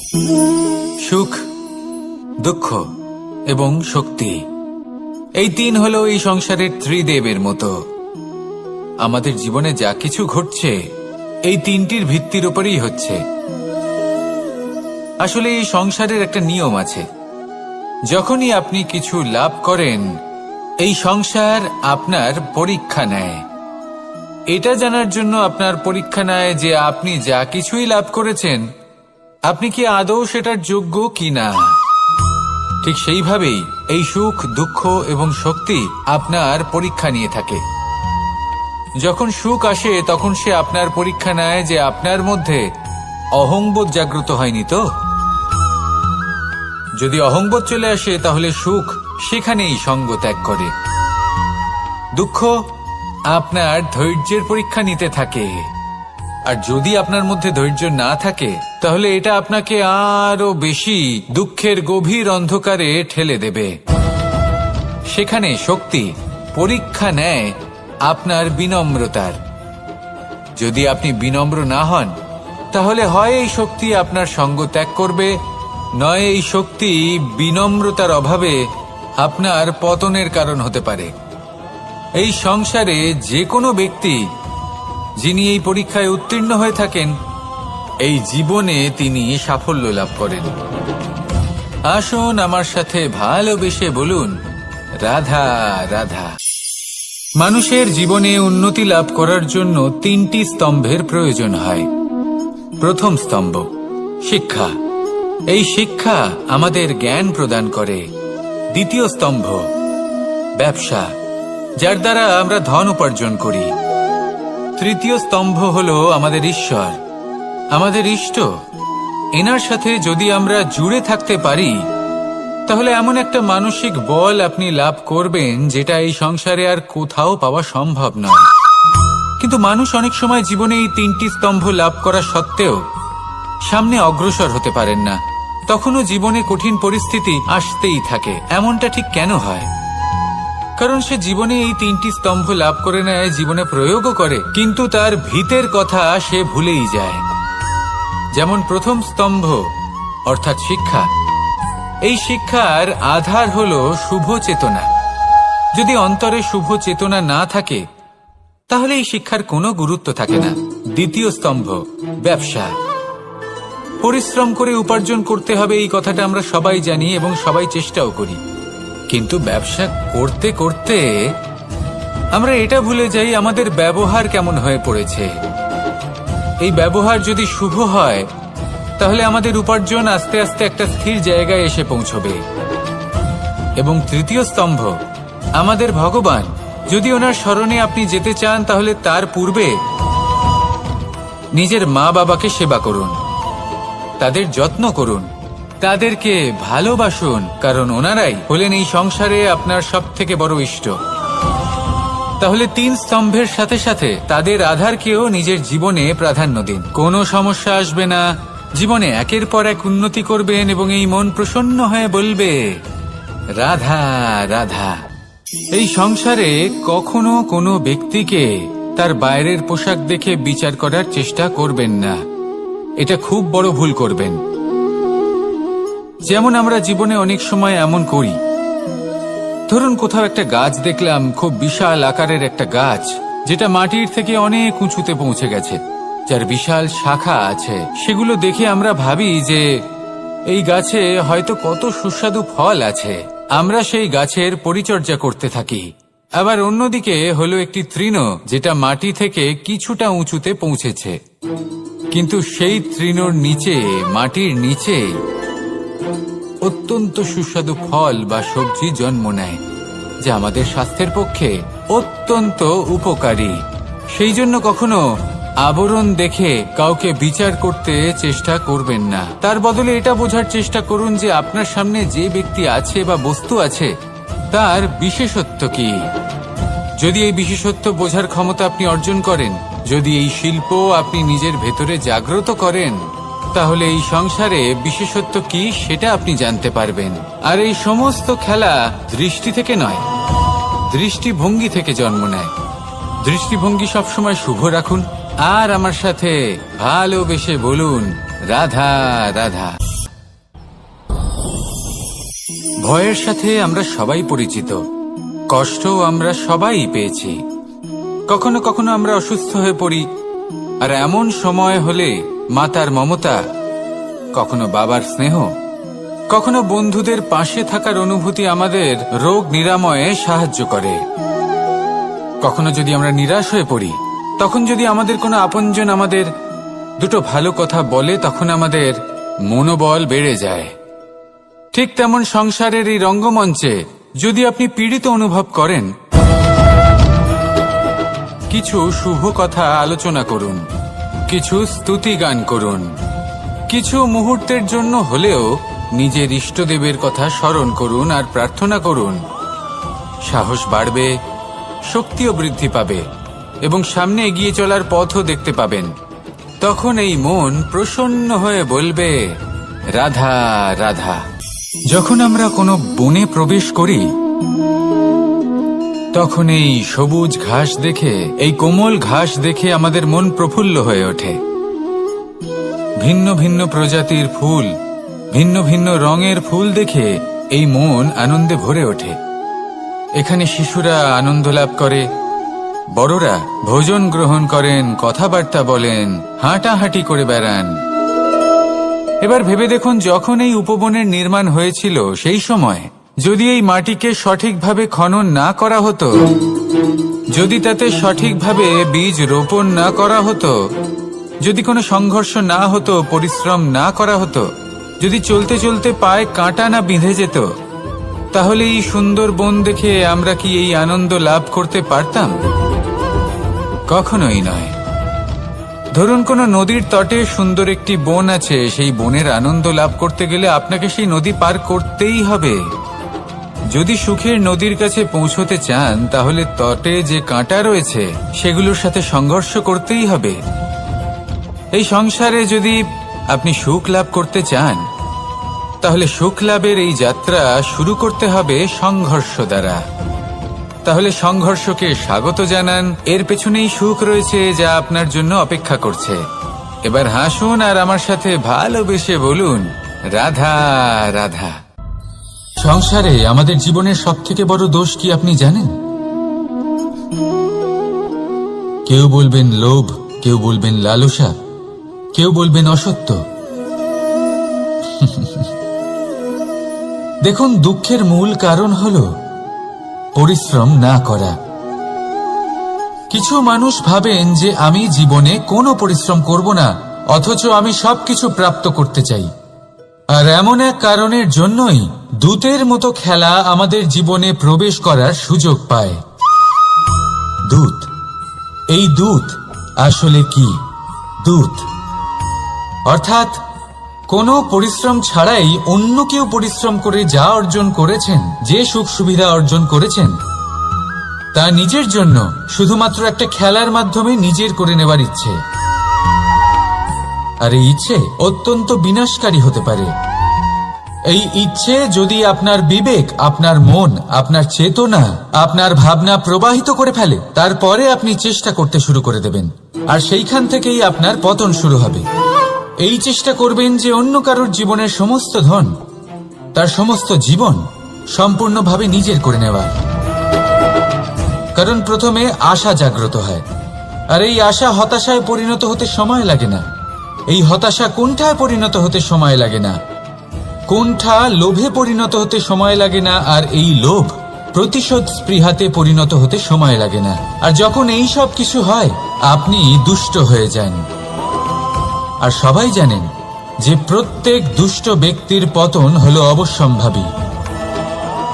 সুখ, দুঃখ এবং শক্তি, এই তিন হলো এই সংসারের ত্রিদেবের মতো। আমাদের জীবনে যা কিছু ঘটছে এই তিনটির ভিত্তির উপরেই হচ্ছে। আসলে এই সংসারের একটা নিয়ম আছে, যখনই আপনি কিছু লাভ করেন এই সংসার আপনার পরীক্ষা নেয়। এটা জানার জন্য আপনার পরীক্ষা নেয় যে আপনি যা কিছুই লাভ করেছেন আপনি কি আদৌ সেটার যোগ্য কিনা। ঠিক সেইভাবেই এই সুখ, দুঃখ এবং শক্তি আপনার পরীক্ষা নিয়ে থাকে। যখন সুখ আসে তখন সে আপনার পরীক্ষা নেয় যে আপনার মধ্যে অহংবোধ জাগ্রত হয়নি তো। যদি অহংবোধ চলে আসে তাহলে সুখ সেখানেই সঙ্গ ত্যাগ করে। দুঃখ আপনার ধৈর্যের পরীক্ষা নিতে থাকে, আর যদি আপনার মধ্যে ধৈর্য না থাকে তাহলে এটা আপনাকে আরো বেশি দুঃখের গভীর অন্ধকারে ঠেলে দেবে। সেখানে শক্তি পরীক্ষা নেয় আপনার বিনম্রতার। যদি আপনি বিনম্র না হন তাহলে হয় এই শক্তি আপনার সঙ্গ ত্যাগ করবে, নয় এই শক্তি বিনম্রতার অভাবে আপনার পতনের কারণ হতে পারে। এই সংসারে যে কোনো ব্যক্তি যিনি এই পরীক্ষায় উত্তীর্ণ হয়ে থাকেন এই জীবনে তিনি সাফল্য লাভ করেন। আসুন আমার সাথে ভালোবেসে বলুন, রাধা রাধা। মানুষের জীবনে উন্নতি লাভ করার জন্য তিনটি স্তম্ভের প্রয়োজন হয়। প্রথম স্তম্ভ শিক্ষা। এই শিক্ষা আমাদের জ্ঞান প্রদান করে। দ্বিতীয় স্তম্ভ ব্যবসা, যার দ্বারা আমরা ধন উপার্জন করি। তৃতীয় স্তম্ভ হলো আমাদের ঈশ্বর, আমাদের ইষ্ট। এনার সাথে যদি আমরা জুড়ে থাকতে পারি তাহলে এমন একটা মানসিক বল আপনি লাভ করবেন যেটা এই সংসারে আর কোথাও পাওয়া সম্ভব নয়। কিন্তু মানুষ অনেক সময় জীবনে এই তিনটি স্তম্ভ লাভ করা সত্ত্বেও সামনে অগ্রসর হতে পারেন না। তখনও জীবনে কঠিন পরিস্থিতি আসতেই থাকে। এমনটা ঠিক কেন হয়? কারণ সে জীবনে এই তিনটি স্তম্ভ লাভ করে নেয়, জীবনে প্রয়োগও করে, কিন্তু তার ভিতের কথা সে ভুলেই যায়। যেমন প্রথম স্তম্ভ অর্থাৎ শিক্ষা। এই শিক্ষার আধার হলো শুভ চেতনা। যদি অন্তরে শুভ চেতনা না থাকে তাহলে এই শিক্ষার কোনো গুরুত্ব থাকে না। দ্বিতীয় স্তম্ভ ব্যবসা। পরিশ্রম করে উপার্জন করতে হবে এই কথাটা আমরা সবাই জানি এবং সবাই চেষ্টাও করি, কিন্তু ব্যবসা করতে করতে আমরা এটা ভুলে যাই আমাদের ব্যবহার কেমন হয়ে পড়েছে। এই ব্যবহার যদি শুভ হয় তাহলে আমাদের উপার্জন আস্তে আস্তে একটা স্থির জায়গায় এসে পৌঁছবে। এবং তৃতীয় স্তম্ভ আমাদের ভগবান। যদি ওনার স্মরণে আপনি যেতে চান তাহলে তার পূর্বে নিজের মা বাবাকে সেবা করুন, তাদের যত্ন করুন, তাদেরকে ভালোবাসুন, কারণ ওনারাই হলেন এই সংসারে আপনার সবথেকে বড় ইষ্ট। তাহলে তিন স্তম্ভের সাথে সাথে তাদের আধারকেও নিজের জীবনে প্রাধান্য দিন। কোনো সমস্যা আসবে না, জীবনে একের পর এক উন্নতি করবেন এবং এই মন প্রসন্ন হয়ে বলবে, রাধা রাধা। এই সংসারে কখনো কোনো ব্যক্তিকে তার বাইরের পোশাক দেখে বিচার করার চেষ্টা করবেন না। এটা খুব বড় ভুল করবেন। যেমন আমরা জীবনে অনেক সময় এমন করি, ধরুন কোথাও একটা গাছ দেখলাম, খুব বিশাল আকারের একটা গাছ, যেটা মাটির থেকে অনেক উঁচুতে পৌঁছে গেছে, যার বিশাল শাখা আছে। সেগুলো দেখে আমরা ভাবি যে এই গাছে হয়তো কত সুস্বাদু ফল আছে। আমরা সেই গাছের পরিচর্যা করতে থাকি। আবার অন্যদিকে হলো একটি তৃণ, যেটা মাটি থেকে কিছুটা উঁচুতে পৌঁছেছে, কিন্তু সেই তৃণর নিচে, মাটির নিচে অত্যন্ত সুস্বাদু ফল বা সবজি জন্ম নেয়, যা আমাদের স্বাস্থ্যের পক্ষে অত্যন্ত উপকারী। সেই জন্য কখনো আবরণ দেখে কাউকে বিচার করতে চেষ্টা করবেন না। তার বদলে এটা বোঝার চেষ্টা করুন যে আপনার সামনে যে ব্যক্তি আছে বা বস্তু আছে তার বিশেষত্ব কি। যদি এই বিশেষত্ব বোঝার ক্ষমতা আপনি অর্জন করেন, যদি এই শিল্প আপনি নিজের ভেতরে জাগ্রত করেন, তাহলে এই সংসারে বিশেষত্ব কি সেটা আপনি জানতে পারবেন। আর এই সমস্ত খেলা দৃষ্টি থেকে নয়, দৃষ্টিভঙ্গি থেকে জন্ম নেয়। দৃষ্টিভঙ্গি সবসময় শুভ রাখুন আর আমার সাথে ভালোবেসে বলুন, রাধা রাধা। ভয়ের সাথে আমরা সবাই পরিচিত, কষ্টও আমরা সবাই পেয়েছি। কখনো কখনো আমরা অসুস্থ হয়ে পড়ি, আর এমন সময় হলে মাতার মমতা, কখনো বাবার স্নেহ, কখনো বন্ধুদের পাশে থাকার অনুভূতি আমাদের রোগ নিরাময়ে সাহায্য করে। কখনো যদি আমরা নিরাশ হয়ে পড়ি, তখন যদি আমাদের কোনো আপনজন আমাদের দুটো ভালো কথা বলে, তখন আমাদের মনোবল বেড়ে যায়। ঠিক তেমন সংসারের এই রঙ্গমঞ্চে যদি আপনি পীড়িত অনুভব করেন, কিছু শুভ কথা আলোচনা করুন, কিছু স্তুতি গান করুন, কিছু মুহূর্তের জন্য হলেও নিজের ইষ্টদেবের কথা স্মরণ করুন আর প্রার্থনা করুন। সাহস বাড়বে, শক্তিও বৃদ্ধি পাবে এবং সামনে এগিয়ে চলার পথও দেখতে পাবেন। তখন এই মন প্রসন্ন হয়ে বলবে, রাধা রাধা। যখন আমরা কোনো বনে প্রবেশ করি, তখন এই সবুজ ঘাস দেখে, এই কোমল ঘাস দেখে আমাদের মন প্রফুল্ল হয়ে ওঠে। ভিন্ন ভিন্ন প্রজাতির ফুল, ভিন্ন ভিন্ন রঙের ফুল দেখে এই মন আনন্দে ভরে ওঠে। এখানে শিশুরা আনন্দ লাভ করে, বড়রা ভোজন গ্রহণ করেন, কথাবার্তা বলেন, হাঁটাহাঁটি করে বেড়ান। এবার ভেবে দেখুন, যখন এই উপবনের নির্মাণ হয়েছিল সেই সময় যদি এই মাটিকে সঠিকভাবে খনন না করা হতো, যদি তাতে সঠিকভাবে বীজ রোপণ না করা হতো, যদি কোনো সংঘর্ষ না হতো, পরিশ্রম না করা হতো, যদি চলতে চলতে পায়ে কাঁটা না বিঁধে যেত, তাহলে এই সুন্দর বন দেখে আমরা কি এই আনন্দ লাভ করতে পারতাম? কখনোই নয়। ধরুন কোনো নদীর তটে সুন্দর একটি বন আছে, সেই বনের আনন্দ লাভ করতে গেলে আপনাকে সেই নদী পার করতেই হবে। যদি সুখের নদীর কাছে পৌঁছতে চান, তাহলে তটে যে কাঁটা রয়েছে সেগুলোর সাথে সংঘর্ষ করতেই হবে। এই সংসারে যদি আপনি সুখ লাভ করতে চান, তাহলে সুখ লাভের এই যাত্রা শুরু করতে হবে সংঘর্ষ দ্বারা। তাহলে সংঘর্ষকে স্বাগত জানান, এর পেছনেই সুখ রয়েছে যা আপনার জন্য অপেক্ষা করছে। এবার হাসুন আর আমার সাথে ভালোবেসে বলুন, রাধা রাধা। সংসারে আমাদের জীবনের সবথেকে বড় দোষ কি আপনি জানেন? কেউ বলবেন লোভ, কেউ বলবেন লালসা, কেউ বলবেন অসত্য। দেখুন, দুঃখের মূল কারণ হলো পরিশ্রম না করা। কিছু মানুষ ভাবেন যে আমি জীবনে কোনো পরিশ্রম করব না, অথচ আমি সবকিছু প্রাপ্ত করতে চাই। আর এমন এক কারণের জন্যই দূতের মতো খেলা আমাদের জীবনে প্রবেশ করার সুযোগ পায়। দূত। এই দূত আসলে কি? দূত অর্থাৎ কোনো পরিশ্রম ছাড়াই অন্য কেউ পরিশ্রম করে যা অর্জন করেছেন, যে সুখ সুবিধা অর্জন করেছেন, তা নিজের জন্য শুধুমাত্র একটা খেলার মাধ্যমে নিজের করে নেবার ইচ্ছে। আর এই ইচ্ছে অত্যন্ত বিনাশকারী হতে পারে। এই ইচ্ছে যদি আপনার বিবেক, আপনার মন, আপনার চেতনা, আপনার ভাবনা প্রবাহিত করে ফেলে, তারপরে আপনি চেষ্টা করতে শুরু করে দেবেন, আর সেইখান থেকেই আপনার পতন শুরু হবে। এই চেষ্টা করবেন যে অন্য কারোর জীবনের সমস্ত ধন, তার সমস্ত জীবন সম্পূর্ণভাবে নিজের করে নেওয়ার। কারণ প্রথমে আশা জাগ্রত হয়, আর এই আশা হতাশায় পরিণত হতে সময় লাগে না। এই হতাশা কুণ্ঠায় পরিণত হতে সময় লাগে না, কুণ্ঠা লোভে পরিণত হতে সময় লাগে না, আর এই লোভ প্রতিশোধ স্পৃহাতে পরিণত হতে সময় লাগে না। আর যখন এই সব কিছু হয়, আপনি দুষ্ট হয়ে যান। আর সবাই জানেন যে প্রত্যেক দুষ্ট ব্যক্তির পতন হলো অবশ্যম্ভাবী।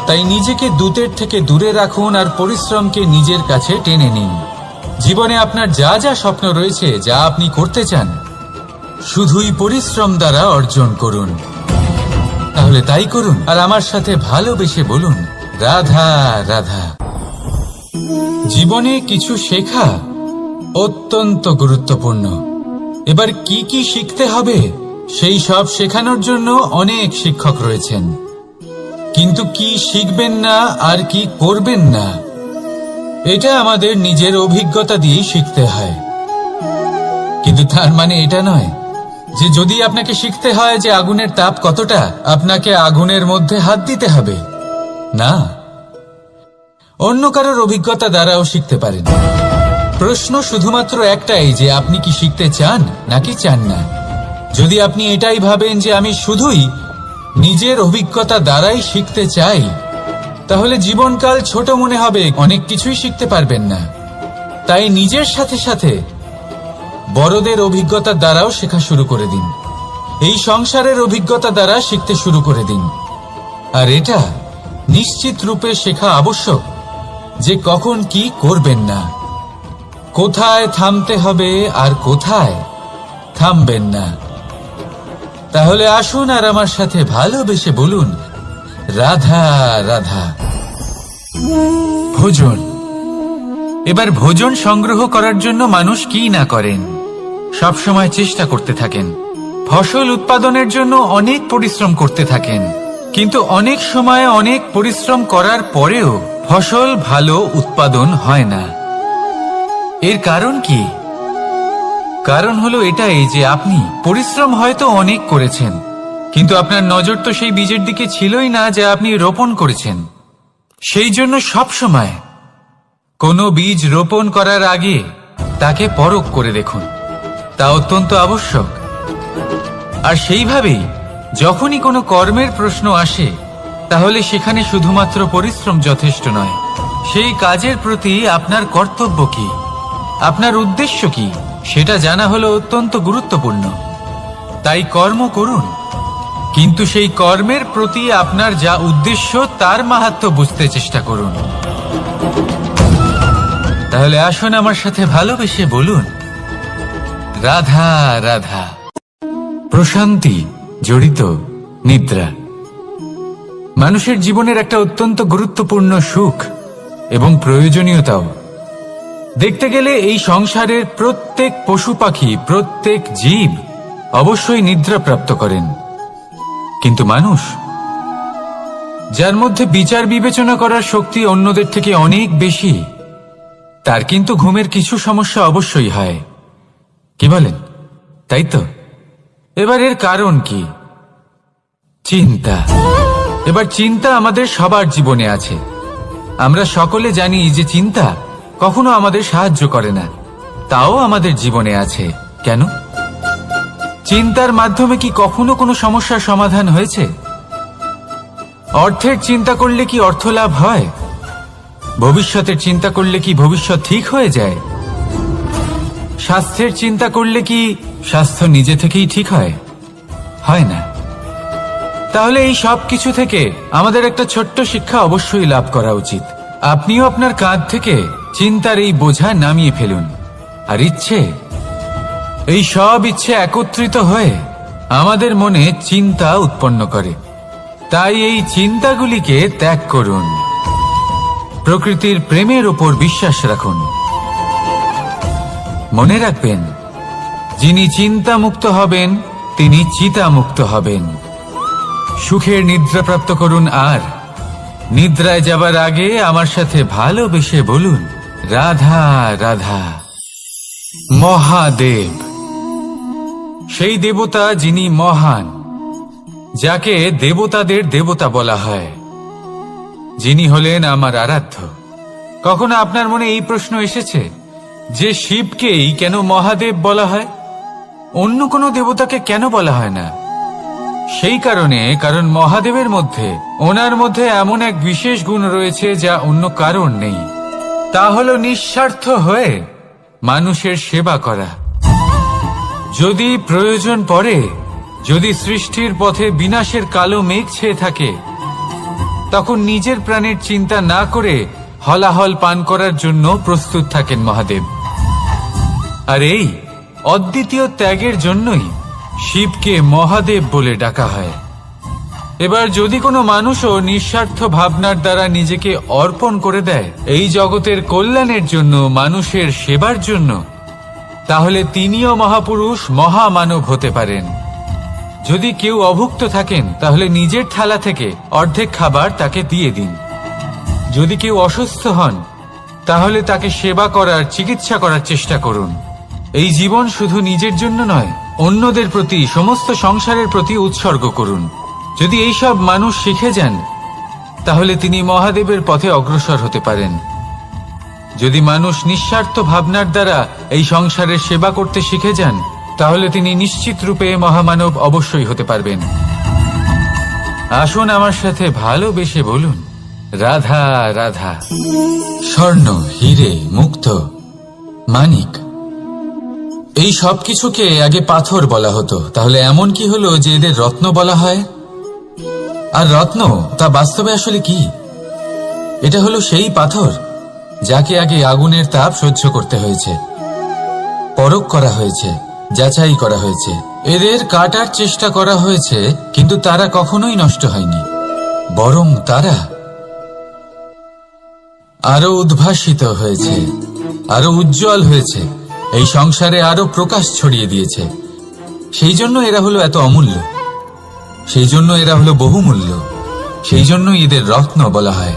তাই নিজেকে দূতের থেকে দূরে রাখুন আর পরিশ্রমকে নিজের কাছে টেনে নিন। জীবনে আপনার যা যা স্বপ্ন রয়েছে, যা আপনি করতে চান, শুধুই পরিশ্রম দ্বারা অর্জন করুন। তাহলে তাই করুন আর আমার সাথে ভালোবেসে বলুন, রাধা রাধা। জীবনে কিছু শেখা অত্যন্ত গুরুত্বপূর্ণ। এবার কি কি শিখতে হবে, সেই সব শেখানোর জন্য অনেক শিক্ষক রয়েছেন। কিন্তু কি শিখবেন না আর কি করবেন না, এটা আমাদের নিজের অভিজ্ঞতা দিয়ে শিখতে হয়। কিন্তু তার মানে এটা নয় যে যদি আপনাকে শিখতে হয় যে আগুনের তাপ কতটা, আপনাকে আগুনের মধ্যে হাত দিতে হবে না, অন্য কারোর অভিজ্ঞতা দ্বারাও শিখতে পারেন। প্রশ্ন শুধুমাত্র একটাই যে আপনি কি শিখতে চান নাকি চান না। যদি আপনি এটাই ভাবেন যে আমি শুধুই নিজের অভিজ্ঞতা দ্বারাই শিখতে চাই, তাহলে জীবনকাল ছোট মনে হবে, অনেক কিছুই শিখতে পারবেন না। তাই নিজের সাথে সাথে বড়দের অভিজ্ঞতা দ্বারাও শেখা শুরু করে দিন। এই সংসারের অভিজ্ঞতা দ্বারা শিখতে শুরু করে দিন। আর এটা নিশ্চিত রূপে শেখা আবশ্যক যে কখন কি করবেন না, কোথায় থামতে হবে আর কোথায় থামবেন না। তাহলে আসুন আর আমার সাথে ভালোবেসে বলুন, রাধা রাধা। ভোজন। এবার ভোজন সংগ্রহ করার জন্য মানুষ কি না করেন, সবসময় চেষ্টা করতে থাকেন। ফসল উৎপাদনের জন্য অনেক পরিশ্রম করতে থাকেন, কিন্তু অনেক সময় অনেক পরিশ্রম করার পরেও ফসল ভালো উৎপাদন হয় না। এর কারণ কি? কারণ হলো এটাই যে আপনি পরিশ্রম হয়তো অনেক করেছেন, কিন্তু আপনার নজর তো সেই বীজের দিকে ছিলই না যা আপনি রোপণ করেছেন। সেই জন্য সব সময় কোনো বীজ রোপণ করার আগে তাকে পরখ করে দেখুন, তা অত্যন্ত আবশ্যক। আর সেইভাবেই যখনই কোনো কর্মের প্রশ্ন আসে, তাহলে সেখানে শুধুমাত্র পরিশ্রম যথেষ্ট নয়, সেই কাজের প্রতি আপনার কর্তব্য কি, আপনার উদ্দেশ্য কি, সেটা জানা হলো অত্যন্ত গুরুত্বপূর্ণ। তাই কর্ম করুন, কিন্তু সেই কর্মের প্রতি আপনার যা উদ্দেশ্য তার মাহাত্ম্য বুঝতে চেষ্টা করুন। তাহলে আসুন আমার সাথে ভালোবেসে বলুন, রাধা রাধা। প্রশান্তি জড়িত নিদ্রা মানুষের জীবনের একটা অত্যন্ত গুরুত্বপূর্ণ সুখ এবং প্রয়োজনীয়তাও। দেখতে গেলে এই সংসারের প্রত্যেক পশু পাখি, প্রত্যেক জীব অবশ্যই নিদ্রা প্রাপ্ত করেন, কিন্তু মানুষ, যার মধ্যে বিচার বিবেচনা করার শক্তি অন্যদের থেকে অনেক বেশি, তার কিন্তু ঘুমের কিছু সমস্যা অবশ্যই হয়। কি বলেন, তাই তো? এবার এর কারণ কি? চিন্তা। এবার চিন্তা আমাদের সবার জীবনে আছে। আমরা সকলে জানি যে চিন্তা কখনো আমাদের সাহায্য করে না, তাও আমাদের জীবনে আছে। কেন? চিন্তার মাধ্যমে কি কখনো কোনো সমস্যার সমাধান হয়েছে? অর্থের চিন্তা করলে কি অর্থ লাভ হয়? ভবিষ্যতের চিন্তা করলে কি ভবিষ্যৎ ঠিক হয়ে যায়? স্বাস্থ্যের চিন্তা করলে কি স্বাস্থ্য নিজে থেকেই ঠিক হয়? হয় না। তাহলে এই সব কিছু থেকে আমাদের একটা ছোট্ট শিক্ষা অবশ্যই লাভ করা উচিত। আপনিও আপনার কাঁধ থেকে চিন্তার এই বোঝা নামিয়ে ফেলুন। আর ইচ্ছে, এই সব ইচ্ছে একত্রিত হয়ে আমাদের মনে চিন্তা উৎপন্ন করে। তাই এই চিন্তাগুলিকে ত্যাগ করুন। প্রকৃতির প্রেমের ওপর বিশ্বাস রাখুন। মনে রাখবেন, যিনি চিন্তা মুক্ত হবেন তিনি চিতা মুক্ত হবেন। সুখের নিদ্রা প্রাপ্ত করুন, আর নিদ্রায় যাবার আগে আমার সাথে ভালোবেসে বলুন, রাধা রাধা। মহাদেব, সেই দেবতা যিনি মহান, যাকে দেবতাদের দেবতা বলা হয়, যিনি হলেন আমার আরাধ্য। কখনো আপনার মনে এই প্রশ্ন এসেছে যে শিবকেই কেন মহাদেব বলা হয়, অন্য কোনো দেবতাকে কেন বলা হয় না? সেই কারণ মহাদেবের মধ্যে, ওনার মধ্যে এমন এক বিশেষ গুণ রয়েছে যা অন্য কারণ নেই। তা হলো নিঃস্বার্থ হয়ে মানুষের সেবা করা। যদি প্রয়োজন পড়ে, যদি সৃষ্টির পথে বিনাশের কালো মেঘ ছেয়ে থাকে, তখন নিজের প্রাণের চিন্তা না করে হলাহল পান করার জন্য প্রস্তুত থাকেন মহাদেব। আর এই অদ্বিতীয় ত্যাগের জন্যই শিবকে মহাদেব বলে ডাকা হয়। এবার যদি কোনো মানুষও নিঃস্বার্থ ভাবনার দ্বারা নিজেকে অর্পণ করে দেয় এই জগতের কল্যাণের জন্য, মানুষের সেবার জন্য, তাহলে তিনিও মহাপুরুষ, মহামানব হতে পারেন। যদি কেউ অভুক্ত থাকেন, তাহলে নিজের থালা থেকে অর্ধেক খাবার তাকে দিয়ে দিন। যদি কেউ অসুস্থ হন, তাহলে তাকে সেবা করার, চিকিৎসা করার চেষ্টা করুন। এই জীবন শুধু নিজের জন্য নয়, অন্যদের প্রতি, সমস্ত সংসারের প্রতি উৎসর্গ করুন। যদি এইসব মানুষ শিখে যান তাহলে তিনি মহাদেবের পথে অগ্রসর হতে পারেন। যদি মানুষ নিঃস্বার্থ ভাবনার দ্বারা এই সংসারের সেবা করতে শিখে যান তাহলে তিনি নিশ্চিত রূপে মহামানব অবশ্যই হতে পারবেন। আসুন আমার সাথে ভালোবেসে বলুন, রাধা রাধা। স্বর্ণ, হিরে, মুক্ত, মানিক, এই সব কিছুকে আগে পাথর বলা হতো। তাহলে এমন কি হলো যে এদের রত্ন বলা হয়? আর রত্ন তা বাস্তবে আসলে কি? এটা হলো সেই পাথর যাকে আগে আগুনের তাপ সহ্য করতে হয়েছে, পরখ করা হয়েছে, যাচাই করা হয়েছে, এদের কাটার চেষ্টা করা হয়েছে, কিন্তু তারা কখনোই নষ্ট হয়নি, বরং তারা আরো উদ্ভাসিত হয়েছে, আরো উজ্জ্বল হয়েছে, এই সংসারে আরো প্রকাশ ছড়িয়ে দিয়েছে। সেই জন্য এরা হলো এত অমূল্য, সেই জন্য এরা হলো বহুমূল্য, সেই জন্য এদের রত্ন বলা হয়।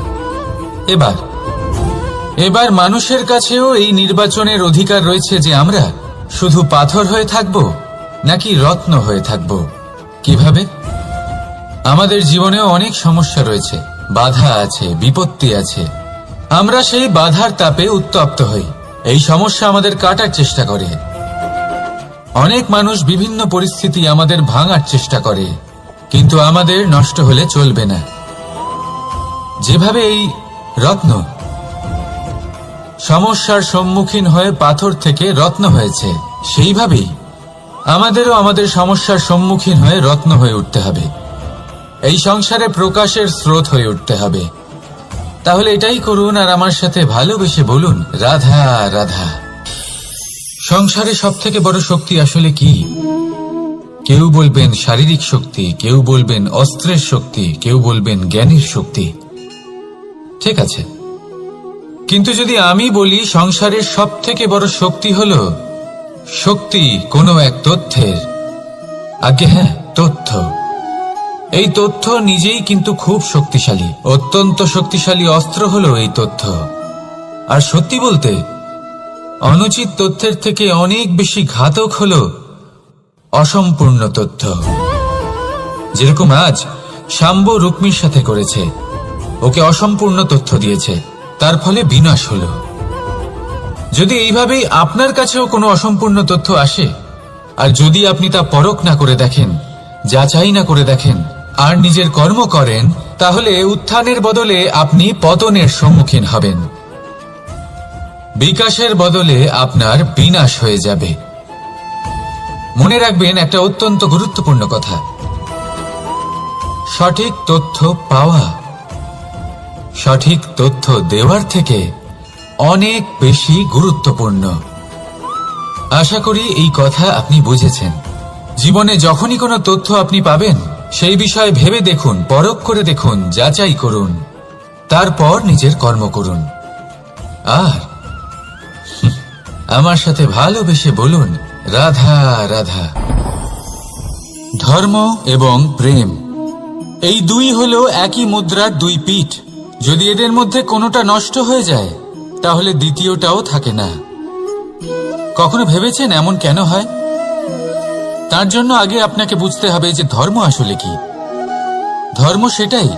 এবার মানুষের কাছেও এই নির্বাচনের অধিকার রয়েছে যে আমরা শুধু পাথর হয়ে থাকব নাকি রত্ন হয়ে থাকব। কিভাবে? আমাদের জীবনেও অনেক সমস্যা রয়েছে, বাধা আছে, বিপত্তি আছে। আমরা সেই বাধার তাপে উত্তপ্ত হই, এই সমস্যা আমাদের কাটার চেষ্টা করে। অনেক মানুষ বিভিন্ন পরিস্থিতি আমাদের ভাঙার চেষ্টা করে, কিন্তু আমাদের নষ্ট হলে চলবে না। যেভাবে এই রত্ন সমস্যার সম্মুখীন হয়ে পাথর থেকে রত্ন হয়েছে, সেইভাবেই আমাদেরও আমাদের সমস্যার সম্মুখীন হয়ে রত্ন হয়ে উঠতে হবে, এই সংসারে প্রকাশের স্রোত হয়ে উঠতে হবে। তাহলে এটাই করুন আর আমার সাথে ভালোবেসে বলুন, রাধা রাধা। সংসারে সব থেকে বড় শক্তি আসলে কি? কেউ বলবেন শারীরিক শক্তি, কেউ বলবেন অস্ত্রের শক্তি, কেউ বলবেন জ্ঞানের শক্তি। ঠিক আছে, কিন্তু যদি আমি বলি সংসারের সব থেকে বড় শক্তি হলো শক্তি কোনো এক তথ্যের, আগে হ্যাঁ, তথ্য। এই তথ্য নিজেই কিন্তু খুব শক্তিশালী, অত্যন্ত শক্তিশালী অস্ত্র হলো এই তথ্য। আর সত্যি বলতে অনুচিত তথ্যের থেকে অনেক বেশি ঘাতক হলো অসম্পূর্ণ তথ্য। যেরকম আজ শাম্ব রুক্মির সাথে করেছে, ওকে অসম্পূর্ণ তথ্য দিয়েছে, তার ফলে বিনাশ হলো। যদি এইভাবেই আপনার কাছেও কোনো অসম্পূর্ণ তথ্য আসে, আর যদি আপনি তা পরখ না করে দেখেন, যাচাই না করে দেখেন, আর নিজের কর্ম করেন, তাহলে উত্থানের বদলে আপনি পতনের সম্মুখীন হবেন, বিকাশের বদলে আপনার বিনাশ হয়ে যাবে। মনে রাখবেন একটা অত্যন্ত গুরুত্বপূর্ণ কথা, সঠিক তথ্য পাওয়া সঠিক তথ্য দেওয়ার থেকে অনেক বেশি গুরুত্বপূর্ণ। আশা করি এই কথা আপনি বুঝেছেন। জীবনে যখনই কোনো তথ্য আপনি পাবেন, সেই বিষয়ে ভেবে দেখুন, পরখ করে দেখুন, যাচাই করুন, তারপর নিজের কর্ম করুন। আর আমার সাথে ভালোবেসে বলুন, রাধা রাধা। ধর্ম এবং প্রেম, এই দুই হলো একই মুদ্রার দুই পিঠ। যদি এদের মধ্যে কোনোটা নষ্ট হয়ে যায় তাহলে দ্বিতীয়টাও থাকে না। কখনো ভেবেছেন এমন কেন হয়? তার জন্য আগে আপনাকে বুঝতে হবে যে ধর্ম আসলে কি। ধর্ম সেটাই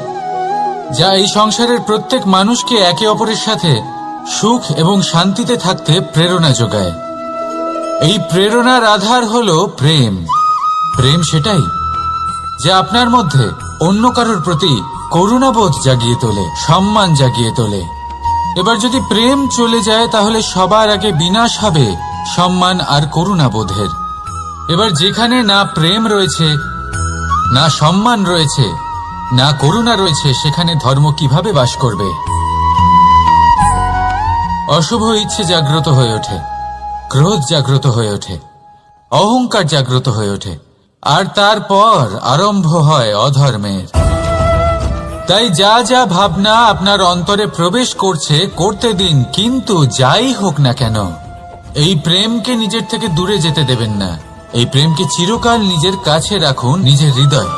যা এই সংসারের প্রত্যেক মানুষকে একে অপরের সাথে সুখ এবং শান্তিতে থাকতে প্রেরণা যোগায়। এই প্রেরণার আধার হলো প্রেম। প্রেম সেটাই যা আপনার মধ্যে অন্য কারোর প্রতি করুণাবোধ জাগিয়ে তোলে, সম্মান জাগিয়ে তোলে। এবার যদি প্রেম চলে যায় তাহলে সবার আগে বিনাশ হবে সম্মান আর করুণাবোধের। এবার যেখানে না প্রেম রয়েছে, না সম্মান রয়েছে, না করুণা রয়েছে, সেখানে ধর্ম কিভাবে বাস করবে? অশুভ ইচ্ছে জাগ্রত হয়ে ওঠে, ক্রোধ জাগ্রত হয়ে ওঠে, অহংকার জাগ্রত হয়ে ওঠে, আর তারপর আরম্ভ হয় অধর্মের। তাই যা যা ভাবনা আপনার অন্তরে প্রবেশ করছে করতে দিন, কিন্তু যাই হোক না কেন এই প্রেমকে নিজের থেকে দূরে যেতে দেবেন না। এই প্রেমকে চিরকাল নিজের কাছে রাখুন, নিজের হৃদয়।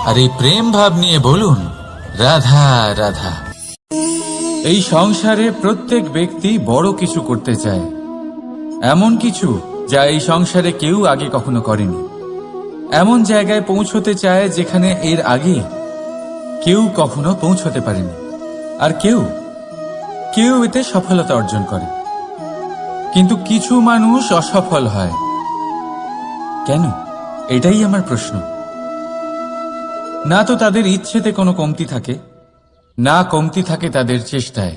আর এই প্রেম ভাব নিয়ে বলুন, রাধা রাধা। এই সংসারে প্রত্যেক ব্যক্তি বড় কিছু করতে চায়, এমন কিছু যা এই সংসারে কেউ আগে কখনো করেনি। এমন জায়গায় পৌঁছতে চায় যেখানে এর আগে কেউ কখনো পৌঁছতে পারেনি। আর কেউ এতে সফলতা অর্জন করে। কিন্তু কিছু মানুষ অসফল হয় কেন? এটাই আমার প্রশ্ন। না তো তাদের ইচ্ছেতে কোনো কমতি থাকে, না কমতি থাকে তাদের চেষ্টায়।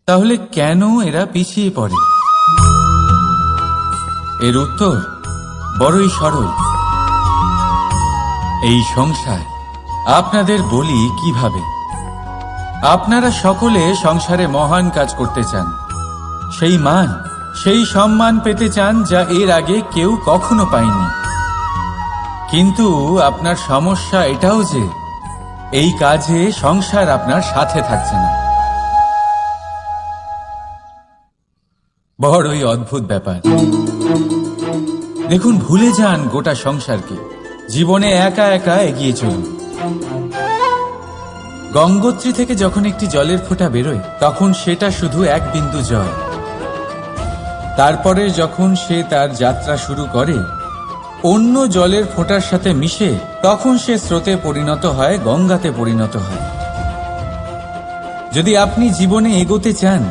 তাহলে কেন এরা পিছিয়ে পড়ে? এর উত্তর বড়ই সরল। এই সংসার। আপনাদের বলি কিভাবে। আপনারা সকলে সংসারে মহান কাজ করতে চান, সেই মান, সেই সম্মান পেতে চান যা এর আগে কেউ কখনো পায়নি। কিন্তু আপনার সমস্যা এটাও যে এই কাজে সংসার আপনার সাথে থাকছে না। বড়ই অদ্ভুত ব্যাপার। দেখুন, ভুলে যান গোটা সংসারকে। জীবনে একা একা এগিয়ে চলুন। গঙ্গোত্রী থেকে যখন একটি জলের ফোঁটা বেরোয় তখন সেটা শুধু এক বিন্দু জল। তারপরে যখন সে তার যাত্রা শুরু করে অন্য জলের ফোঁটার সাথে মিশে, তখন সে স্রোতে পরিণত হয়, গঙ্গাতে পরিণত হয়। যদি আপনি জীবনে এগোতে চান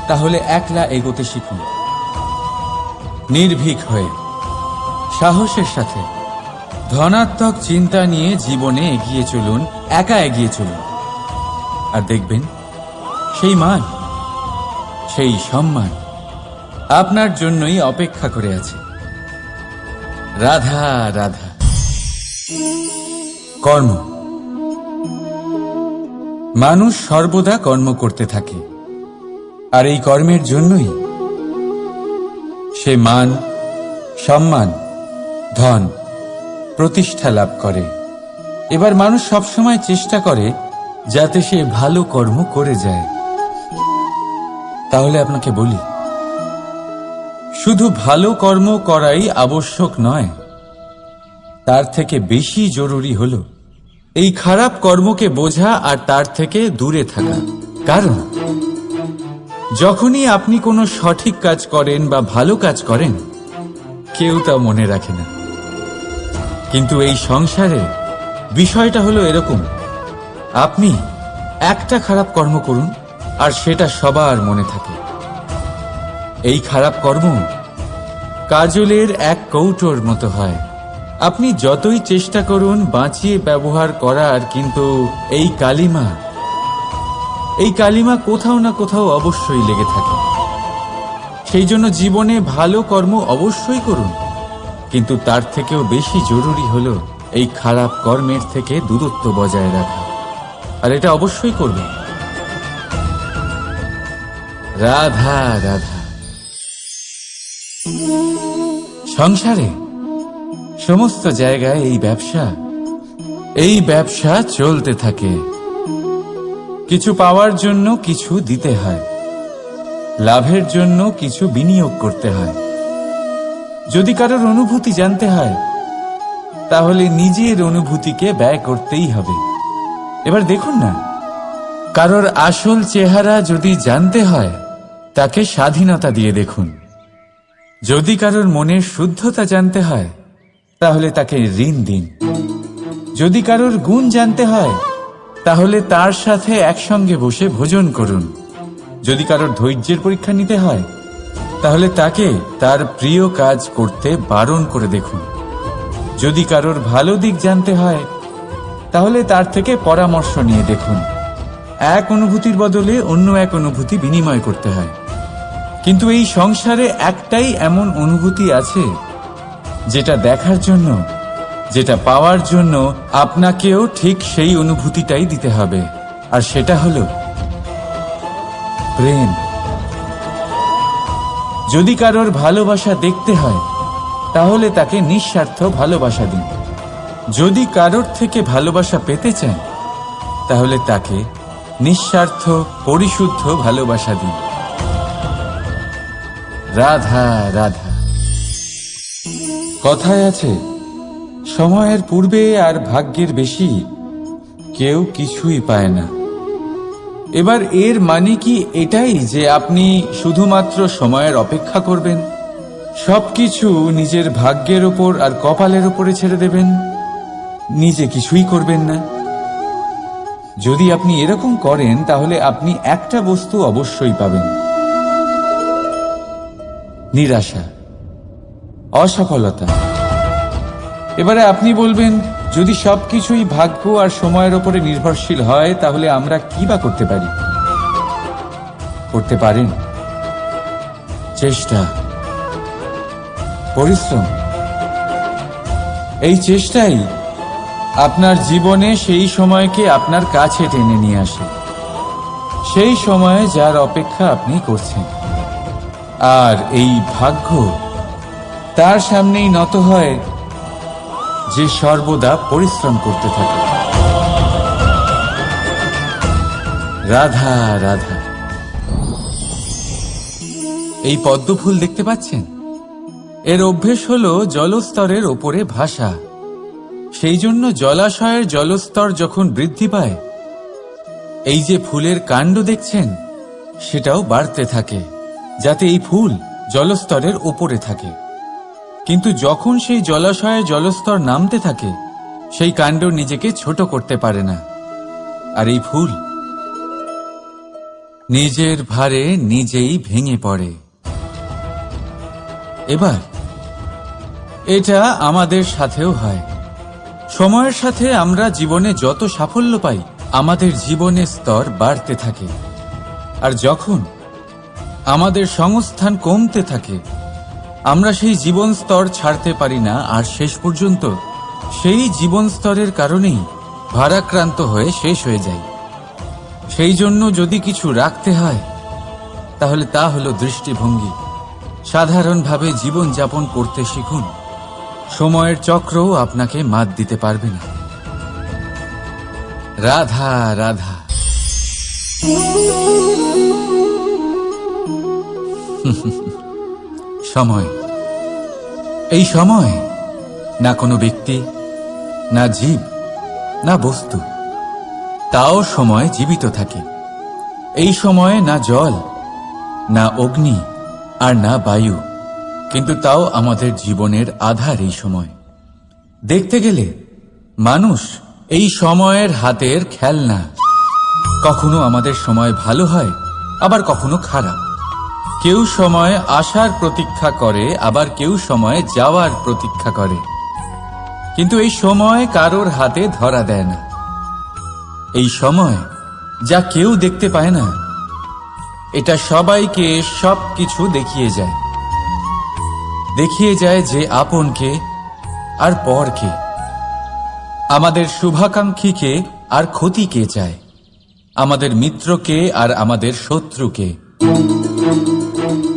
তাহলে একলা এগোতে শিখুন। নির্ভীক হয়ে, সাহসের সাথে, ধনাত্মক চিন্তা নিয়ে জীবনে এগিয়ে চলুন, একা এগিয়ে চলুন। আর দেখবেন সেই মান, সেই সম্মান আপনার জন্যই অপেক্ষা করে আছে। রাধা রাধা। কর্ম। মানুষ সর্বদা কর্ম করতে থাকে, আর এই কর্মের জন্যই সে মান, সম্মান, ধন, প্রতিষ্ঠা লাভ করে। এবার মানুষ সবসময় চেষ্টা করে যাতে সে ভালো কর্ম করে যায়। তাহলে আপনাকে বলি, শুধু ভালো কর্ম করাই আবশ্যক নয়, তার থেকে বেশি জরুরি হল এই খারাপ কর্মকে বোঝা আর তার থেকে দূরে থাকা। কারণ যখনই আপনি কোনো সঠিক কাজ করেন বা ভালো কাজ করেন, কেউ তা মনে রাখে না। কিন্তু এই সংসারে বিষয়টা হলো এরকম, আপনি একটা খারাপ কর্ম করুন আর সেটা সবার মনে থাকে। এই খারাপ কর্ম কাজলের এক কৌটোর মতো হয়। আপনি যতই চেষ্টা করুন বাঁচিয়ে ব্যবহার করার, কিন্তু এই কালিমা কোথাও না কোথাও অবশ্যই লেগে থাকে। সেই জন্য জীবনে ভালো কর্ম অবশ্যই করুন, কিন্তু তার থেকেও বেশি জরুরি হলো এই খারাপ কর্মের থেকে দূরত্ব বজায় রাখা। আর এটা অবশ্যই করবেন। রাধা রাধা। সংসারে সমস্ত জায়গায় এই ব্যবসা চলতে থাকে। কিছু পাওয়ার জন্য কিছু দিতে হয়, লাভের জন্য কিছু বিনিয়োগ করতে হয়। যদি কারোর অনুভূতি জানতে হয় তাহলে নিজের অনুভূতিকে ব্যয় করতেই হবে। এবার দেখুন না, কারোর আসল চেহারা যদি জানতে হয় তাকে স্বাধীনতা দিয়ে দেখুন। যদি কারোর মনের শুদ্ধতা জানতে হয় তাহলে তাকে ঋণ দিন। যদি কারোর গুণ জানতে হয় তাহলে তার সাথে একসঙ্গে বসে ভোজন করুন। যদি কারোর ধৈর্যের পরীক্ষা নিতে হয় তাহলে তাকে তার প্রিয় কাজ করতে বারণ করে দেখুন। যদি কারোর ভালো দিক জানতে হয় তাহলে তার থেকে পরামর্শ নিয়ে দেখুন। এক অনুভূতির বদলে অন্য এক অনুভূতি বিনিময় করতে হয়। কিন্তু এই সংসারে একটাই এমন অনুভূতি আছে যেটা দেখার জন্য, যেটা পাওয়ার জন্য আপনাকেও ঠিক সেই অনুভূতিটাই দিতে হবে, আর সেটা হলো প্রেম। যদি কারোর ভালোবাসা দেখতে হয় তাহলে তাকে নিঃস্বার্থ ভালোবাসা দিন। যদি কারোর থেকে ভালোবাসা পেতে চান তাহলে তাকে নিঃস্বার্থ পরিশুদ্ধ ভালোবাসা দিন। রাধা রাধা। কথায় আছে, সময়ের পূর্বে আর ভাগ্যের বেশি কেউ কিছুই পায় না। এবার এর মানে কি এটাই যে আপনি শুধুমাত্র সময়ের অপেক্ষা করবেন? সবকিছু নিজের ভাগ্যের ওপর আর কপালের ওপরে ছেড়ে দেবেন, নিজে কিছুই করবেন না। যদি আপনি এরকম করেন তাহলে আপনি একটা বস্তু অবশ্যই পাবেন: নিরাশা, অসফলতা। এবারে আপনি বলবেন, যদি সবকিছুই ভাগ্য আর সময়ের ওপরে নির্ভরশীল হয় তাহলে আমরা কি বা করতে পারি? করতে পারেন চেষ্টা, পরিশ্রম। এই চেষ্টাই আপনার জীবনে সেই সময়কে আপনার কাছে টেনে নিয়ে আসে, সেই সময়ে যার অপেক্ষা আপনি করছেন। আর এই ভাগ্য তার সামনেই নত হয় যে সর্বদা পরিশ্রম করতে থাকে। রাধা রাধা। এই পদ্মফুল দেখতে পাচ্ছেন? এর অভ্যেস হলো জলস্তরের ওপরে ভাসা। সেই জন্য জলাশয়ের জলস্তর যখন বৃদ্ধি পায়, এই যে ফুলের কাণ্ড দেখছেন সেটাও বাড়তে থাকে, যাতে এই ফুল জলস্তরের ওপরে থাকে। কিন্তু যখন সেই জলাশয়ে জলস্তর নামতে থাকে, সেই কাণ্ড নিজেকে ছোট করতে পারে না, আর এই ফুল নিজের ভারে নিজেই ভেঙে পড়ে। এবার এটা আমাদের সাথেও হয়। সময়ের সাথে আমরা জীবনে যত সাফল্য পাই, আমাদের জীবনের স্তর বাড়তে থাকে। আর যখন আমাদের সংস্থান কমতে থাকে, আমরা সেই জীবন স্তর ছাড়তে পারি না, আর শেষ পর্যন্ত সেই জীবন স্তরের কারণেই ভারাক্রান্ত হয়ে শেষ হয়ে যায়। সেই জন্য যদি কিছু রাখতে হয় তাহলে তা হলো দৃষ্টিভঙ্গি। সাধারণভাবে জীবন যাপন করতে শিখুন। সময়ের চক্রও আপনাকে মাত দিতে পারবে না। রাধা রাধা। সময়, এই সময় না কোনো ব্যক্তি, না জীব, না বস্তু, তাও সময় জীবিত থাকে। এই সময়ে না জল, না অগ্নি, আর না বায়ু, কিন্তু তাও আমাদের জীবনের আধার এই সময়। দেখতে গেলে মানুষ এই সময়ের হাতের খেলনা। কখনো আমাদের সময় ভালো হয়, আবার কখনো খারাপ। কেউ সময় আসার প্রতীক্ষা করে, আবার কেউ সময় যাওয়ার প্রতীক্ষা করে। কিন্তু এই সময় কারোর হাতে ধরা দেয় না। এই সময় যা কেউ দেখতে পায় না, এটা সবাইকে সবকিছু দেখিয়ে যায়। দেখিয়ে যায় যে আপন কে আর পর কে, আমাদের শুভাকাঙ্ক্ষীকে আর ক্ষতি কে চায়, আমাদের মিত্রকে আর আমাদের শত্রুকে।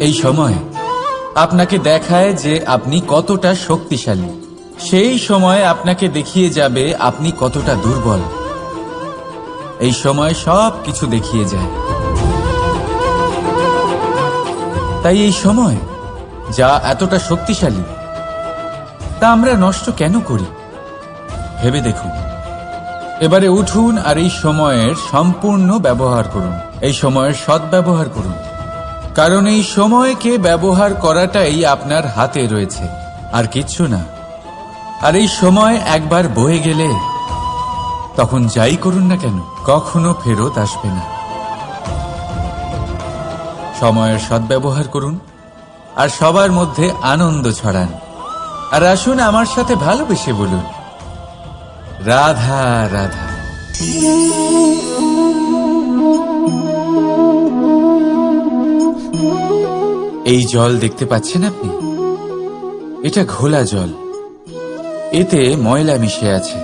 এই সময় আপনাকে দেখায় যে আপনি কতটা শক্তিশালী, সেই সময় আপনাকে দেখিয়ে যাবে আপনি কতটা দুর্বল। এই সময় সব কিছু দেখিয়ে যায়। তাই এই সময় যা এতটা শক্তিশালী, তা আমরা নষ্ট কেন করি? ভেবে দেখুন। এবারে উঠুন আর এই সময়ের সম্পূর্ণ ব্যবহার করুন। এই সময়ের সদ্ব্যবহার করুন, কারণ এই সময়কে ব্যবহার করাটাই আপনার হাতে রয়েছে, আর কিচ্ছু না। আর এই সময় একবার বয়ে গেলে তখন যাই করুন না কেন, কখনো ফেরত আসবে না। সময়ের সদ্ব্যবহার করুন আর সবার মধ্যে আনন্দ ছড়ান। আর আসুন আমার সাথে ভালোবেসে বলুন, রাধা রাধা। এই জল দেখতে পাচ্ছেন আপনি? এটা ঘোলা জল, এতে ময়লা মিশে আছে।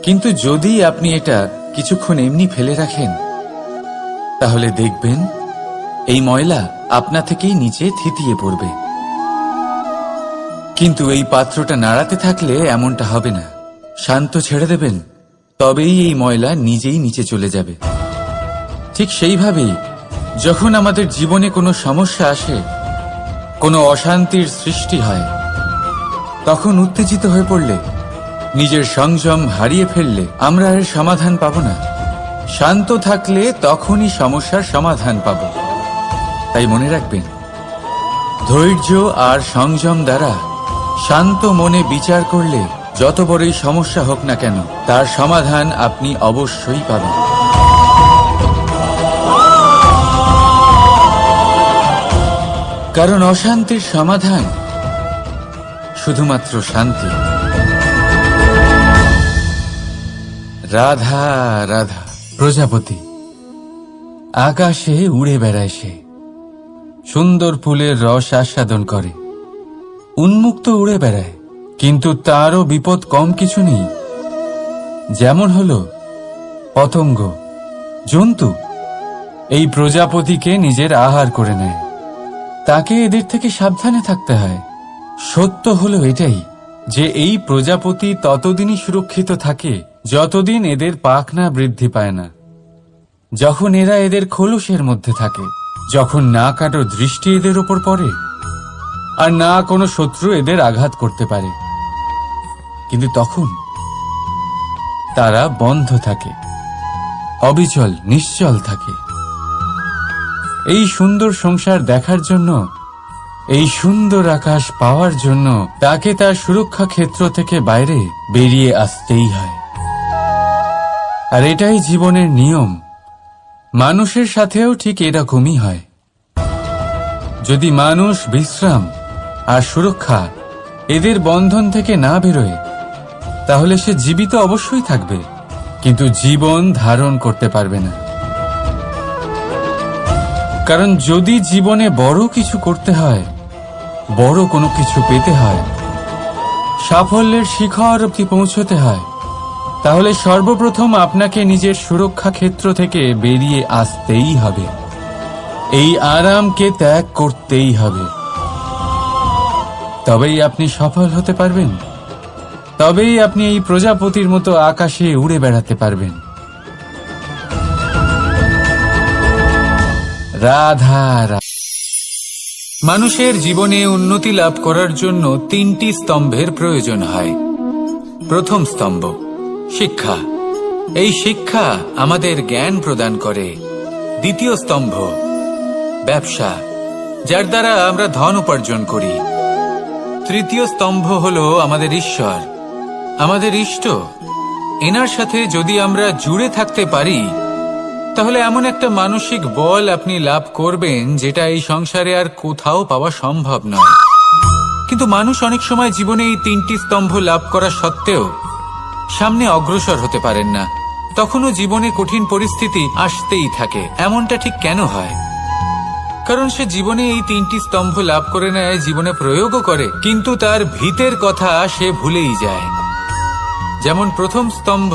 কিন্তু যদি আপনি এটা কিছুক্ষণ এমনি ফেলে রাখেন, তাহলে দেখবেন এই ময়লা আপনা থেকেই নিচে থিতিয়ে পড়বে। কিন্তু এই পাত্রটা নাড়াতে থাকলে এমনটা হবে না। শান্ত ছেড়ে দেবেন, তবেই এই ময়লা নিজেই নিচে চলে যাবে। ঠিক সেইভাবেই যখন আমাদের জীবনে কোনো সমস্যা আসে, কোনো অশান্তির সৃষ্টি হয়, তখন উত্তেজিত হয়ে পড়লে, নিজের সংযম হারিয়ে ফেললে আমরা এর সমাধান পাব না। শান্ত থাকলে তখনই সমস্যার সমাধান পাব। তাই মনে রাখবেন, ধৈর্য আর সংযম দ্বারা শান্ত মনে বিচার করলে যত বড়ই সমস্যা হোক না কেন তার সমাধান আপনি অবশ্যই পাবেন। কারণ অশান্তির সমাধান শুধুমাত্র শান্তি। রাধা রাধা। প্রজাপতি আকাশে উড়ে বেড়ায়, সে সুন্দর ফুলের রস আস্বাদন করে, উন্মুক্ত উড়ে বেড়ায়, কিন্তু তারও বিপদ কম কিছু নেই। যেমন হলো পতঙ্গ, জন্তু এই প্রজাপতিকে নিজের আহার করে নেয়। তাকে এদের থেকে সাবধানে থাকতে হয়। সত্য হলো এটাই যে এই প্রজাপতি ততদিনই সুরক্ষিত থাকে যতদিন এদের পাখনা বৃদ্ধি পায় না। যখন এরা এদের খোলসের মধ্যে থাকে, যখন না কারো দৃষ্টি এদের ওপর পড়ে আর না কোনো শত্রু এদের আঘাত করতে পারে, কিন্তু তখন তারা বন্ধ থাকে, অবিচল নিশ্চল থাকে। এই সুন্দর সংসার দেখার জন্য, এই সুন্দর আকাশ পাওয়ার জন্য তাকে তার সুরক্ষা ক্ষেত্র থেকে বাইরে বেরিয়ে আসতেই হয়। আর এটাই জীবনের নিয়ম। মানুষের সাথেও ঠিক এরকমই হয়। যদি মানুষ বিশ্রাম আর সুরক্ষা এদের বন্ধন থেকে না বেরোয়, তাহলে সে জীবিত অবশ্যই থাকবে, কিন্তু জীবন ধারণ করতে পারবে না। কারণ যদি জীবনে বড় কিছু করতে হয়, বড় কোনো কিছু পেতে হয়, সাফল্যের শিখর অবধি পৌঁছতে হয়, তাহলে সর্বপ্রথম আপনাকে নিজের সুরক্ষা ক্ষেত্র থেকে বেরিয়ে আসতেই হবে। এই আরামকে ত্যাগ করতেই হবে। তবেই আপনি সফল হতে পারবেন। তবেই আপনি এই প্রজাপতির মতো আকাশে উড়ে বেড়াতে পারবেন। রাধা রাধা। মানুষের জীবনে উন্নতি লাভ করার জন্য 3টি স্তম্ভের প্রয়োজন হয়। প্রথম স্তম্ভ শিক্ষা। এই শিক্ষা আমাদের জ্ঞান প্রদান করে। দ্বিতীয় স্তম্ভ ব্যবসা, যার দ্বারা আমরা ধন উপার্জন করি। তৃতীয় স্তম্ভ হলো আমাদের ঈশ্বর, আমাদের ইষ্ট। এনার সাথে যদি আমরা জুড়ে থাকতে পারি, তাহলে এমন একটা মানসিক বল আপনি লাভ করবেন যেটা এই সংসারে আর কোথাও পাওয়া সম্ভব নয়। কিন্তু মানুষ অনেক সময় জীবনে এই 3টি স্তম্ভ লাভ করা সত্ত্বেও সামনে অগ্রসর হতে পারেন না। তখনও জীবনে কঠিন পরিস্থিতি আসতেই থাকে। এমনটা ঠিক কেন হয়? কারণ সে জীবনে এই 3টি স্তম্ভ লাভ করে নেয়, জীবনে প্রয়োগও করে, কিন্তু তার ভিতের কথা সে ভুলেই যায়। যেমন প্রথম স্তম্ভ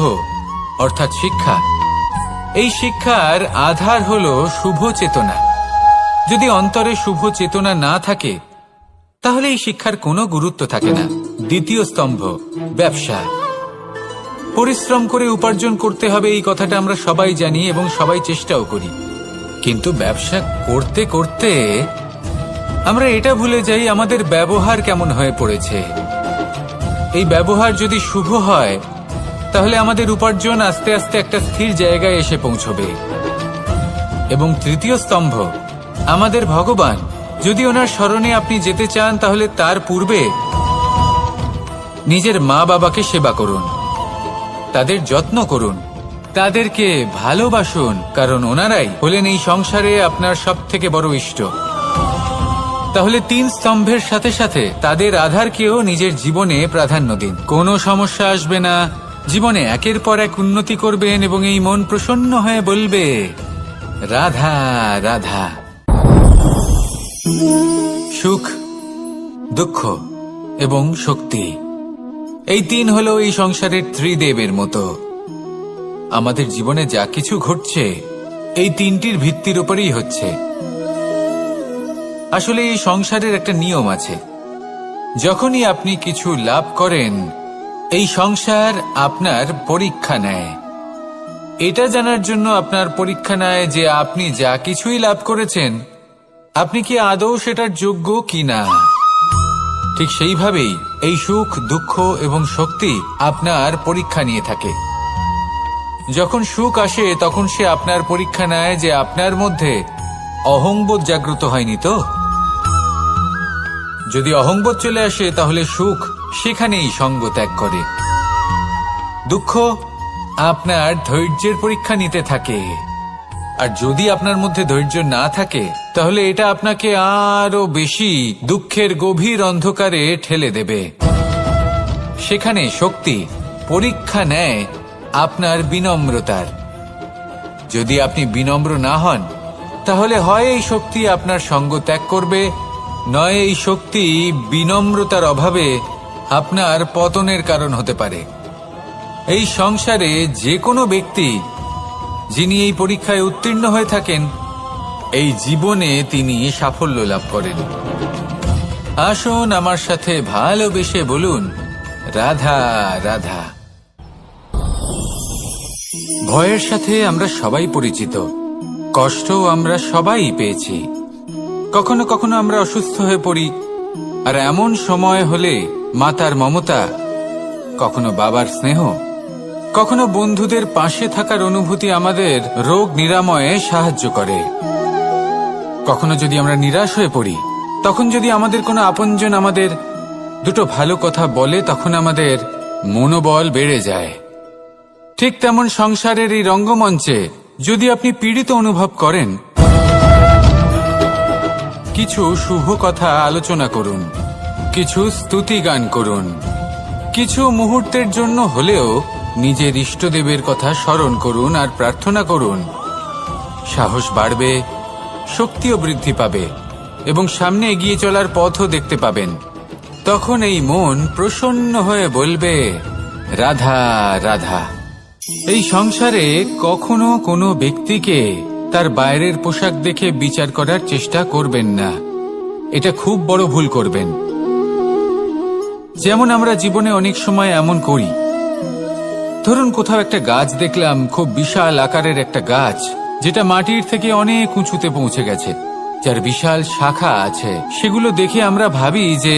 অর্থাৎ শিক্ষা। এই শিক্ষার আধার হলো শুভ চেতনা। যদি অন্তরে শুভ চেতনা না থাকে, তাহলে এই শিক্ষার কোনো গুরুত্ব থাকে না। দ্বিতীয় স্তম্ভ ব্যবসা। পরিশ্রম করে উপার্জন করতে হবে, এই কথাটা আমরা সবাই জানি এবং সবাই চেষ্টাও করি। কিন্তু ব্যবসা করতে করতে আমরা এটা ভুলে যাই আমাদের ব্যবহার কেমন হয়ে পড়েছে। এই ব্যবহার যদি শুভ হয়, তাহলে আমাদের উপার্জন আস্তে আস্তে একটা স্থির জায়গায় এসে পৌঁছবে। এবং তৃতীয় স্তম্ভ আমাদের ভগবান। যদি ওনার শরণে আপনি যেতে চান, তাহলে তার পূর্বে নিজের মা বাবাকে সেবা করুন, তাদের যত্ন করুন, তাদেরকে ভালোবাসুন, কারণ ওনারাই হলেন এই সংসারে আপনার সবথেকে বড় ইষ্ট। তাহলে 3 স্তম্ভের সাথে সাথে তাদের আধারকেও নিজের জীবনে প্রাধান্য দিন। কোনো সমস্যা আসবে না, জীবনে একের পর এক উন্নতি করবেন এবং এই মন প্রসন্ন হয়ে বলবে রাধা রাধা। সুখ, দুঃখ এবং শক্তি, এই 3 হলো এই সংসারের ত্রিদেবের মতো। আমাদের জীবনে যা কিছু ঘটছে এই 3টির ভিত্তির উপরেই হচ্ছে। আসলে এই সংসারের একটা নিয়ম আছে। যখনই আপনি কিছু লাভ করেন, এই সংসার আপনার পরীক্ষা নেয়। এটা জানার জন্য আপনার পরীক্ষা নেয় যে আপনি যা কিছুই লাভ করেছেন, আপনি কি আদৌ সেটার যোগ্য কিনা। ঠিক সেইভাবেই এই সুখ, দুঃখ এবং শক্তি আপনার পরীক্ষা নিয়ে থাকে। যখন সুখ আসে, তখন সে আপনার পরীক্ষা নেয় যে আপনার মধ্যে অহংবোধ জাগ্রত হয়নি তো। যদি অহংবোধ চলে আসে তাহলে সুখ সেখানেই সঙ্গ ত্যাগ করে। দুঃখ আপনার ধৈর্যের পরীক্ষা নিতে থাকে, আর যদি আপনার মধ্যে ধৈর্য না থাকে তাহলে এটা আপনাকে আরো বেশি দুঃখের গভীর অন্ধকারে ঠেলে দেবে। সেখানে শক্তি পরীক্ষা নেয় আপনার বিনম্রতার। যদি আপনি বিনম্র না হন তাহলে হয় এই শক্তি আপনার সঙ্গ ত্যাগ করবে, নয় এই শক্তি বিনম্রতার অভাবে আপনার পতনের কারণ হতে পারে। এই সংসারে যে কোনো ব্যক্তি যিনি এই পরীক্ষায় উত্তীর্ণ হয়ে থাকেন, এই জীবনে তিনি সাফল্য লাভ করেন। আসুন আমার সাথে ভালোবেসে বলুন, রাধা রাধা। ভয়ের সাথে আমরা সবাই পরিচিত, কষ্টও আমরা সবাই পেয়েছি। কখনো কখনো আমরা অসুস্থ হয়ে পড়ি, আর এমন সময় হলে মাতার মমতা, কখনো বাবার স্নেহ, কখনো বন্ধুদের পাশে থাকার অনুভূতি আমাদের রোগ নিরাময়ে সাহায্য করে। কখনো যদি আমরা নিরাশ হয়ে পড়ি, তখন যদি আমাদের কোনো আপনজন আমাদের দুটো ভালো কথা বলে, তখন আমাদের মনোবল বেড়ে যায়। ঠিক তেমন সংসারের এই রঙ্গমঞ্চে যদি আপনি পীড়িত অনুভব করেন, কিছু শুভ কথা আলোচনা করুন, কিছু স্তুতি গান করুন, কিছু মুহূর্তের জন্য হলেও নিজের ইষ্টদেবের কথা স্মরণ করুন আর প্রার্থনা করুন। সাহস বাড়বে, শক্তিও বৃদ্ধি পাবে এবং সামনে এগিয়ে চলার পথও দেখতে পাবেন। তখন এই মন প্রসন্ন হয়ে বলবে, রাধা রাধা। এই সংসারে কখনো কোনো ব্যক্তিকে তার বাইরের পোশাক দেখে বিচার করার চেষ্টা করবেন না, এটা খুব বড় ভুল করবেন। যেমন আমরা জীবনে অনেক সময় এমন করি, ধরুন কোথাও একটা গাছ দেখলাম, খুব বিশাল আকারের একটা গাছ, যেটা মাটির থেকে অনেক উঁচুতে পৌঁছে গেছে, যার বিশাল শাখা আছে। সেগুলো দেখে আমরা ভাবি যে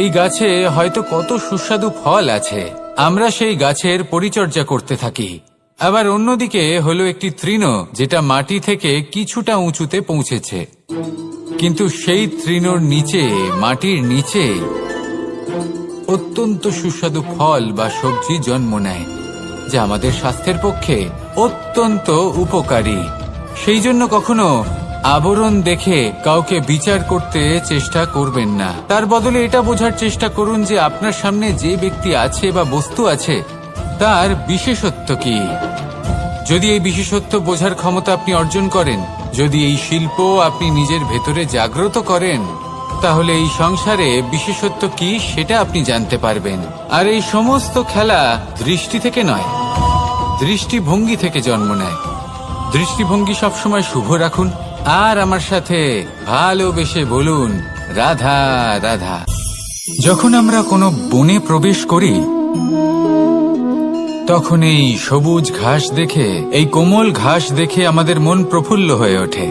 এই গাছে হয়তো কত সুস্বাদু ফল আছে, আমরা সেই গাছের পরিচর্যা করতে থাকি। আবার অন্যদিকে হলো একটি তৃণ, যেটা মাটি থেকে কিছুটা উঁচুতে পৌঁছেছে, কিন্তু সেই তৃণর নিচে, মাটির নিচে অত্যন্ত সুস্বাদু ফল বা সবজি জন্ম নেয়, যা আমাদের স্বাস্থ্যের পক্ষে অত্যন্ত উপকারী। সেই জন্য কখনো আবরণ দেখে কাউকে বিচার করতে চেষ্টা করবেন না। তার বদলে এটা বোঝার চেষ্টা করুন যে আপনার সামনে যে ব্যক্তি আছে বা বস্তু আছে, তার বিশেষত্ব কি। যদি এই বিশেষত্ব বোঝার ক্ষমতা আপনি অর্জন করেন, যদি এই শিল্প আপনি নিজের ভেতরে জাগ্রত করেন, তাহলে এই সংসারে বিশেষত্ব কি সেটা আপনি জানতে পারবেন। আর এই সমস্ত খেলা দৃষ্টি থেকে নয়, দৃষ্টিভঙ্গি থেকে জন্ম নেয়। দৃষ্টিভঙ্গি সবসময় শুভ রাখুন আর আমার সাথে ভালোবেসে বলুন, রাধা রাধা। যখন আমরা কোনো বনে প্রবেশ করি, তখন এই সবুজ ঘাস দেখে, এই কোমল ঘাস দেখে আমাদের মন প্রফুল্ল হয়ে ওঠে।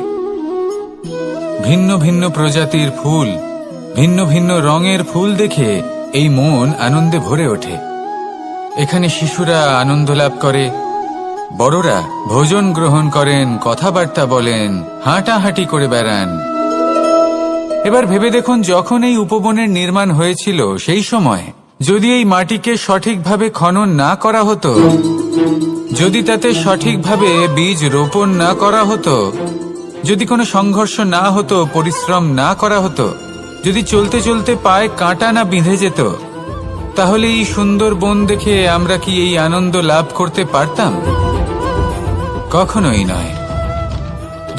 ভিন্ন ভিন্ন প্রজাতির ফুল, ভিন্ন ভিন্ন রঙের ফুল দেখে এই মন আনন্দে ভরে ওঠে। এখানে শিশুরা আনন্দ লাভ করে, বড়রা ভোজন গ্রহণ করেন, কথাবার্তা বলেন, হাঁটাহাঁটি করে বেড়ান। এবার ভেবে দেখুন, যখন এই উপবনের নির্মাণ হয়েছিল, সেই সময় যদি এই মাটিকে সঠিকভাবে খনন না করা হতো, যদি তাতে সঠিকভাবে বীজ রোপণ না করা হতো, যদি কোনো সংঘর্ষ না হতো, পরিশ্রম না করা হতো, যদি চলতে চলতে পায়ে কাঁটা না বিঁধে যেত, তাহলে এই সুন্দর বন দেখে আমরা কি এই আনন্দ লাভ করতে পারতাম? কখনোই নয়।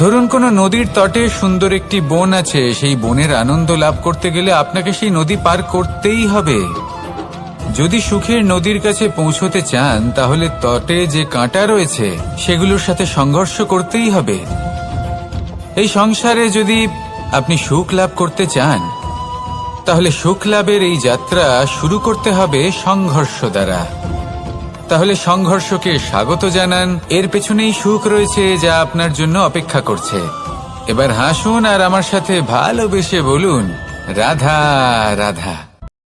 ধরুন কোনো নদীর তটে সুন্দর একটি বন আছে, সেই বনের আনন্দ লাভ করতে গেলে আপনাকে সেই নদী পার করতেই হবে। যদি সুখের নদীর কাছে পৌঁছতে চান, তাহলে তটে যে কাঁটা রয়েছে সেগুলোর সাথে সংঘর্ষ করতেই হবে। এই সংসারে যদি আপনি সুখ লাভ করতে চান, তাহলে সুখ লাভের এই যাত্রা শুরু করতে হবে সংঘর্ষ দ্বারা। তাহলে সংঘর্ষকে স্বাগত জানান, এর পেছনেই সুখ রয়েছে যা আপনার জন্য অপেক্ষা করছে। এবার হাসুন আর আমার সাথে ভালোবেসে বলুন, রাধা রাধা।